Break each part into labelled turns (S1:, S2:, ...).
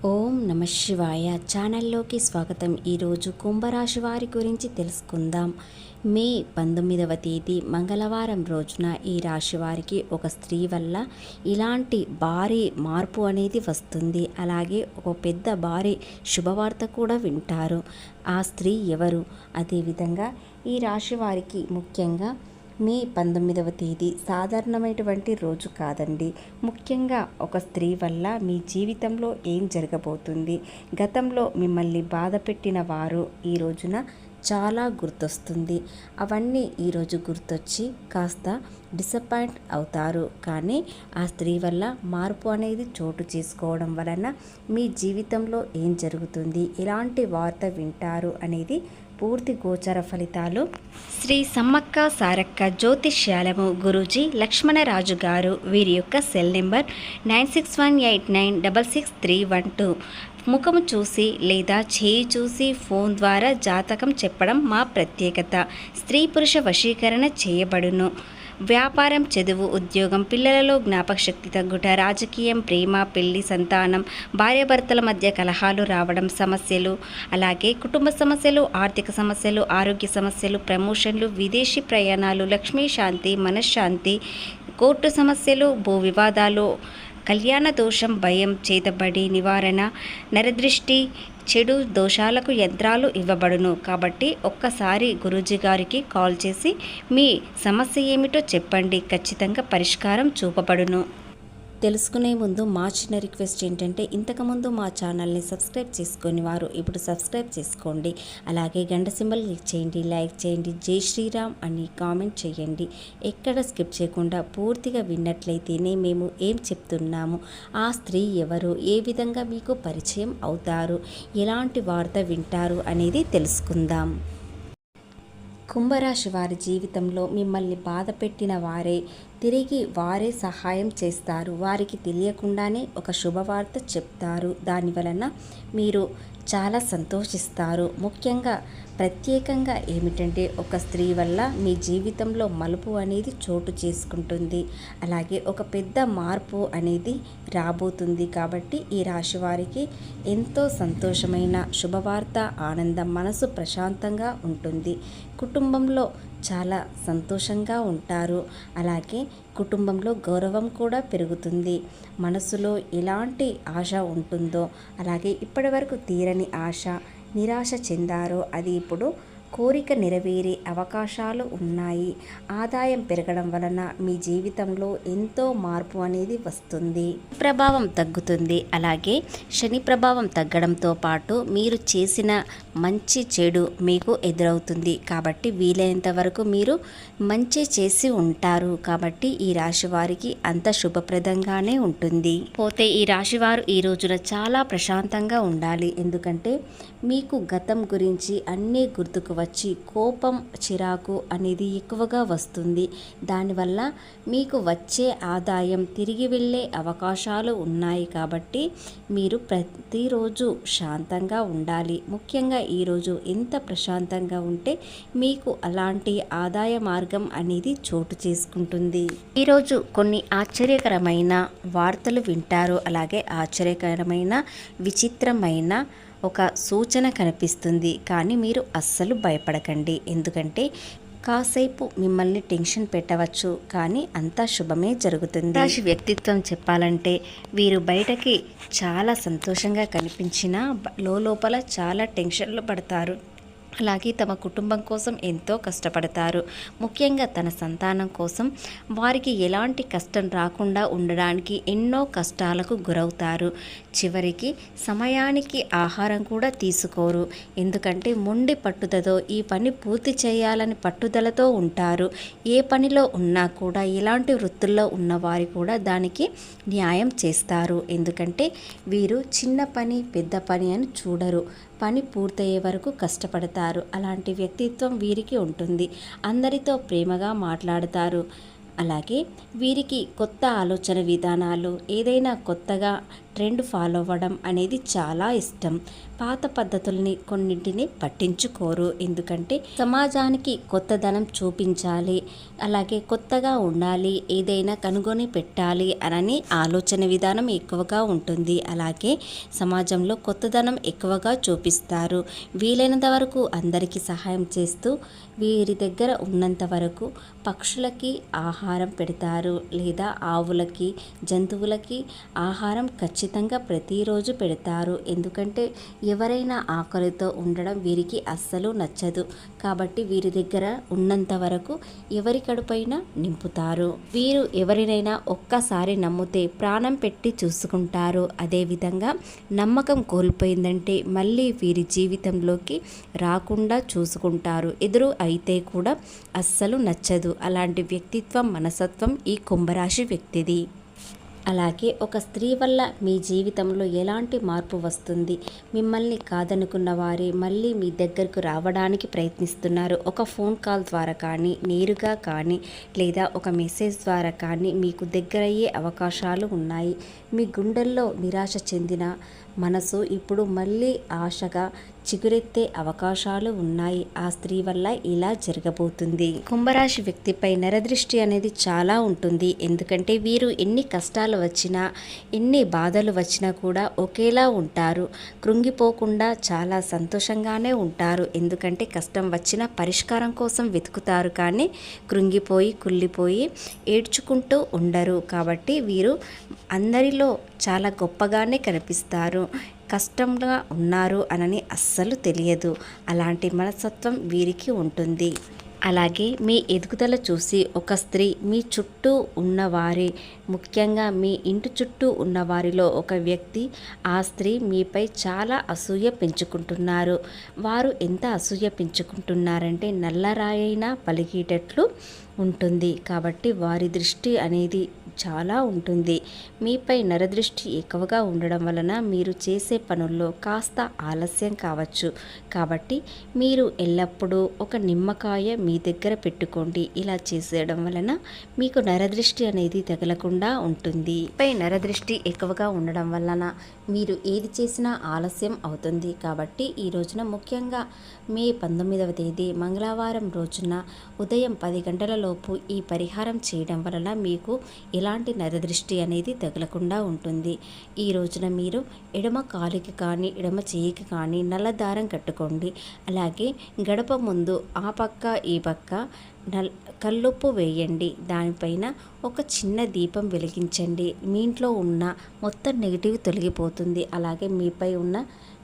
S1: ఓం నమ శివాయ ఛానల్లోకి స్వాగతం. ఈరోజు కుంభరాశి వారి గురించి తెలుసుకుందాం. మే 19వ తేదీ మంగళవారం రోజున ఈ రాశి వారికి ఒక స్త్రీ వల్ల ఇలాంటి భారీ మార్పు అనేది వస్తుంది. అలాగే ఒక పెద్ద భారీ శుభవార్త కూడా వింటారు. ఆ స్త్రీ ఎవరు? అదేవిధంగా ఈ రాశి వారికి ముఖ్యంగా మే 19వ తేదీ సాధారణమైనటువంటి రోజు కాదండి. ముఖ్యంగా ఒక స్త్రీ వల్ల మీ జీవితంలో ఏం జరగబోతుంది, గతంలో మిమ్మల్ని బాధ పెట్టిన వారు ఈ రోజున చాలా గుర్తొస్తుంది. అవన్నీ ఈరోజు గుర్తొచ్చి కాస్త డిసప్పాయింట్ అవుతారు. కానీ ఆ స్త్రీ వల్ల మార్పు అనేది చోటు చేసుకోవడం వలన మీ జీవితంలో ఏం జరుగుతుంది, ఎలాంటి వార్త వింటారు అనేది పూర్తి గోచర ఫలితాలు శ్రీ సమ్మక్క సారక్క జ్యోతిష్యాలము గురూజీ లక్ష్మణరాజు గారు. వీరి యొక్క సెల్ నెంబర్ 9618966312. ముఖము చూసి లేదా చేయి చూసి ఫోన్ ద్వారా జాతకం చెప్పడం మా ప్రత్యేకత. స్త్రీ పురుష వశీకరణ చేయబడును. వ్యాపారం, చదువు, ఉద్యోగం, పిల్లలలో జ్ఞాపక శక్తి తగ్గుట, రాజకీయం, ప్రేమ, పెళ్లి, సంతానం, భార్యాభర్తల మధ్య కలహాలు రావడం, సమస్యలు, అలాగే కుటుంబ సమస్యలు, ఆర్థిక సమస్యలు, ఆరోగ్య సమస్యలు, ప్రమోషన్లు, విదేశీ ప్రయాణాలు, లక్ష్మీ శాంతి, మనశ్శాంతి, కోర్టు సమస్యలు, భూ వివాదాలు, కళ్యాణ దోషం, భయం, చేతబడి నివారణ, నరదృష్టి, చెడు దోషాలకు యంత్రాలు ఇవ్వబడును. కాబట్టి ఒక్కసారి గురూజీ గారికి కాల్ చేసి మీ సమస్య ఏమిటో చెప్పండి, ఖచ్చితంగా పరిష్కారం చూపబడును. తెలుసుకునే ముందు మా చిన్న రిక్వెస్ట్ ఏంటంటే, ఇంతకుముందు మా ఛానల్ని సబ్స్క్రైబ్ చేసుకొని వారు ఇప్పుడు సబ్స్క్రైబ్ చేసుకోండి. అలాగే గంట సింబల్ క్లిక్ చేయండి, లైక్ చేయండి, జై శ్రీరామ్ అని కామెంట్ చేయండి. ఎక్కడ స్కిప్ చేయకుండా పూర్తిగా విన్నట్లయితేనే మేము ఏం చెప్తున్నాము, ఆ స్త్రీ ఎవరు, ఏ విధంగా మీకు పరిచయం అవుతారు, ఎలాంటి వార్త వింటారు అనేది తెలుసుకుందాం. కుంభరాశి వారి జీవితంలో మిమ్మల్ని బాధ పెట్టిన వారే తిరిగి వారే సహాయం చేస్తారు. వారికి తెలియకుండానే ఒక శుభవార్త చెప్తారు. దాని వలన మీరు చాలా సంతోషిస్తారు. ముఖ్యంగా ప్రత్యేకంగా ఏమిటంటే, ఒక స్త్రీ వల్ల మీ జీవితంలో మలుపు అనేది చోటు చేసుకుంటుంది. అలాగే ఒక పెద్ద మార్పు అనేది రాబోతుంది. కాబట్టి ఈ రాశి వారికి ఎంతో సంతోషమైన శుభవార్త, ఆనందం, మనసు ప్రశాంతంగా ఉంటుంది. కుటుంబంలో చాలా సంతోషంగా ఉంటారు. అలాగే కుటుంబంలో గౌరవం కూడా పెరుగుతుంది. మనసులో ఎలాంటి ఆశ ఉంటుందో, అలాగే ఇప్పటి వరకు తీరని ఆశ, నిరాశ చెందారో అది ఇప్పుడు కోరిక నెరవేరే అవకాశాలు ఉన్నాయి. ఆదాయం పెరగడం వలన మీ జీవితంలో ఎంతో మార్పు అనేది వస్తుంది. ప్రభావం తగ్గుతుంది. అలాగే శని ప్రభావం తగ్గడంతో పాటు మీరు చేసిన మంచి చెడు మీకు ఎదురవుతుంది. కాబట్టి వీలైనంత వరకు మీరు మంచి చేసి ఉంటారు. కాబట్టి ఈ రాశి వారికి అంత శుభప్రదంగానే ఉంటుంది. పోతే ఈ రాశి వారు ఈ రోజున చాలా ప్రశాంతంగా ఉండాలి. ఎందుకంటే మీకు గతం గురించి అన్నీ గుర్తుకు వచ్చి కోపం, చిరాకు అనేది ఎక్కువగా వస్తుంది. దానివల్ల మీకు వచ్చే ఆదాయం తిరిగి వెళ్ళే అవకాశాలు ఉన్నాయి. కాబట్టి మీరు ప్రతిరోజు శాంతంగా ఉండాలి. ముఖ్యంగా ఈరోజు ఎంత ప్రశాంతంగా ఉంటే మీకు అలాంటి ఆదాయ మార్గం అనేది చోటు చేసుకుంటుంది. ఈరోజు కొన్ని ఆశ్చర్యకరమైన వార్తలు వింటారు. అలాగే ఆశ్చర్యకరమైన, విచిత్రమైన ఒక సూచన కనిపిస్తుంది. కానీ మీరు అస్సలు భయపడకండి. ఎందుకంటే కాసేపు మిమ్మల్ని టెన్షన్ పెట్టవచ్చు, కానీ అంతా శుభమే జరుగుతుంది. రాశి వ్యక్తిత్వం చెప్పాలంటే, వీరు బయటకి చాలా సంతోషంగా కనిపించినా లోపల చాలా టెన్షన్లు పడతారు. అలాగే తమ కుటుంబం కోసం ఎంతో కష్టపడతారు. ముఖ్యంగా తన సంతానం కోసం వారికి ఎలాంటి కష్టం రాకుండా ఉండడానికి ఎన్నో కష్టాలకు గురవుతారు. చివరికి సమయానికి ఆహారం కూడా తీసుకోరు. ఎందుకంటే మొండి పట్టుదలతో ఈ పని పూర్తి చేయాలని పట్టుదలతో ఉంటారు. ఏ పనిలో ఉన్నా కూడా, ఎలాంటి వృత్తుల్లో ఉన్నవారు కూడా దానికి న్యాయం చేస్తారు. ఎందుకంటే వీరు చిన్న పని, పెద్ద పని అని చూడరు. పని పూర్తయ్యే వరకు కష్టపడతారు. అలాంటి వ్యక్తిత్వం వీరికి ఉంటుంది. అందరితో ప్రేమగా మాట్లాడతారు. అలాగే వీరికి కొత్త ఆలోచన విధానాలు, ఏదైనా కొత్తగా ట్రెండ్ ఫాలో అవ్వడం అనేది చాలా ఇష్టం. పాత పద్ధతుల్ని కొన్నింటిని పట్టించుకోరు. ఎందుకంటే సమాజానికి కొత్తదనం చూపించాలి, అలాగే కొత్తగా ఉండాలి, ఏదైనా కనుగొని పెట్టాలి అని ఆలోచన విధానం ఎక్కువగా ఉంటుంది. అలాగే సమాజంలో కొత్తదనం ఎక్కువగా చూపిస్తారు. వీలైనంత వరకు అందరికీ సహాయం చేస్తూ వీరి దగ్గర ఉన్నంత వరకు పక్షులకి ఆహారం పెడతారు, లేదా ఆవులకి, జంతువులకి ఆహారం ఖచ్చితంగా ప్రతిరోజు పెడతారు. ఎందుకంటే ఎవరైనా ఆకలితో ఉండడం వీరికి అస్సలు నచ్చదు. కాబట్టి వీరి దగ్గర ఉన్నంత వరకు ఎవరి కడుపైనా నింపుతారు. వీరు ఎవరినైనా ఒక్కసారి నమ్మితే ప్రాణం పెట్టి చూసుకుంటారు. అదేవిధంగా నమ్మకం కోల్పోయిందంటే మళ్ళీ వీరి జీవితంలోకి రాకుండా చూసుకుంటారు. ఎదురు అయితే కూడా అస్సలు నచ్చదు. అలాంటి వ్యక్తిత్వం, మనస్తత్వం ఈ కుంభరాశి వ్యక్తిది. అలాగే ఒక స్త్రీ వల్ల మీ జీవితంలో ఎలాంటి మార్పు వస్తుంది? మిమ్మల్ని కాదనుకున్న వారే మళ్ళీ మీ దగ్గరకు రావడానికి ప్రయత్నిస్తున్నారు. ఒక ఫోన్ కాల్ ద్వారా కానీ, నేరుగా కానీ, లేదా ఒక మెసేజ్ ద్వారా కానీ మీకు దగ్గరయ్యే అవకాశాలు ఉన్నాయి. మీ గుండెల్లో నిరాశ చెందిన మనసు ఇప్పుడు మళ్ళీ ఆశగా చిగురెత్తే అవకాశాలు ఉన్నాయి. ఆ స్త్రీ వల్ల ఇలా జరగబోతుంది. కుంభరాశి వ్యక్తిపై నరదృష్టి అనేది చాలా ఉంటుంది. ఎందుకంటే వీరు ఎన్ని కష్టాలు వచ్చినా, ఎన్ని బాధలు వచ్చినా కూడా ఒకేలా ఉంటారు. కృంగిపోకుండా చాలా సంతోషంగానే ఉంటారు. ఎందుకంటే కష్టం వచ్చినా పరిష్కారం కోసం వెతుకుతారు, కానీ కృంగిపోయి కుళ్ళిపోయి ఏడ్చుకుంటూ ఉండరు. కాబట్టి వీరు అందరిలో చాలా గొప్పగానే కనిపిస్తారు. కష్టంగా ఉన్నారు అనని అస్సలు తెలియదు. అలాంటి మనస్తత్వం వీరికి ఉంటుంది. అలాగే మీ ఎదుగుదల చూసి ఒక స్త్రీ మీ చుట్టూ ఉన్నవారి, ముఖ్యంగా మీ ఇంటి చుట్టూ ఉన్నవారిలో ఒక వ్యక్తి, ఆ స్త్రీ మీపై చాలా అసూయ పెంచుకుంటున్నారు. వారు ఎంత అసూయ పెంచుకుంటున్నారంటే నల్లరాయైనా పలిగేటట్లు ఉంటుంది. కాబట్టి వారి దృష్టి అనేది చాలా ఉంటుంది. మీపై నరదృష్టి ఎక్కువగా ఉండడం వలన మీరు చేసే పనుల్లో కాస్త ఆలస్యం కావచ్చు. కాబట్టి మీరు ఎల్లప్పుడూ ఒక నిమ్మకాయ మీ దగ్గర పెట్టుకోండి. ఇలా చేసేయడం వలన మీకు నరదృష్టి అనేది తగలకుండా ఉంటుంది. పై నరదృష్టి ఎక్కువగా ఉండడం వలన మీరు ఏది చేసినా ఆలస్యం అవుతుంది. కాబట్టి ఈ రోజున ముఖ్యంగా మే 19వ తేదీ మంగళవారం రోజున ఉదయం 10 గంటల లోపు ఈ పరిహారం చేయడం వలన మీకు ఎలాంటి నరదృష్టి అనేది తగలకుండా ఉంటుంది. ఈ రోజున మీరు ఎడమ కాలుకి కానీ, ఎడమ చేయికి కానీ నల్ల దారం కట్టుకోండి. అలాగే గడప ముందు ఆ పక్క ఈ పక్క కల్లుప్పు వేయండి. దానిపైన ఒక చిన్న దీపం వెలిగించండి. మీ ఇంట్లో ఉన్న మొత్తం నెగిటివ్ తొలగిపోతుంది. అలాగే మీపై ఉన్న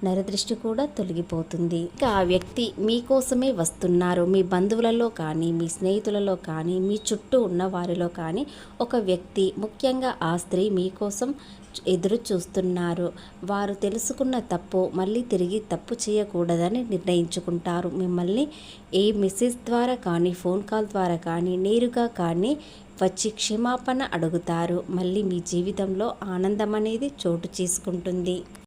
S1: నరదృష్టి కూడా తొలగిపోతుంది. ఇక ఆ వ్యక్తి మీకోసమే వస్తున్నారు. మీ బంధువులలో కానీ, మీ స్నేహితులలో కానీ, మీ చుట్టూ ఉన్న వారిలో కానీ ఒక వ్యక్తి, ముఖ్యంగా ఆ స్త్రీ మీకోసం ఎదురు చూస్తున్నారు. వారు తెలుసుకున్న తప్పు మళ్ళీ తిరిగి తప్పు చేయకూడదని నిర్ణయించుకుంటారు. మిమ్మల్ని ఏ మెసేజ్ ద్వారా కానీ, ఫోన్ కాల్ ద్వారా కానీ, నేరుగా కానీ వచ్చి క్షమాపణ అడుగుతారు. మళ్ళీ మీ జీవితంలో ఆనందం అనేది చోటు చేసుకుంటుంది.